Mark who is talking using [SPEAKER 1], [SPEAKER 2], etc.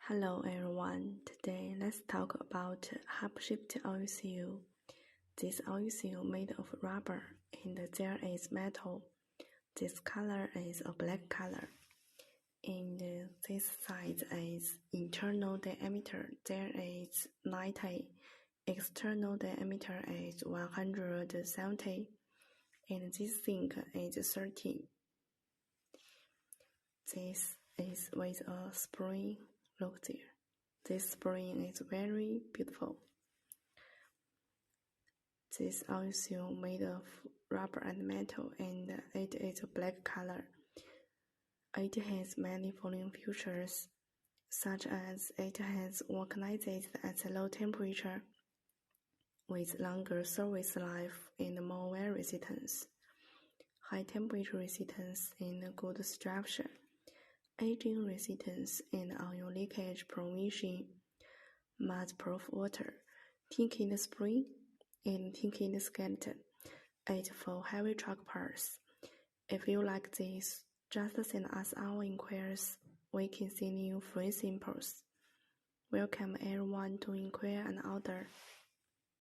[SPEAKER 1] Hello everyone, today let's talk about half-shift oil seal. This oil seal made of rubber and there is metal. This color is a black color. And this size is internal diameter, there is 90. External diameter is 170. And this thing is 30. This is with a spring. Look there. This spring is very beautiful. This oil seal made of rubber and metal and it is a black color. It has many following features, such as it has vulcanized at a low temperature, with longer service life and more wear resistance, high temperature resistance and good structure, aging resistance and oil leakage prevention, mud-proof water, tinted spring, and tinted skeleton. It's for heavy truck parts. If you like this, just send us our inquiries. We can send you free samples. Welcome everyone to inquire and order.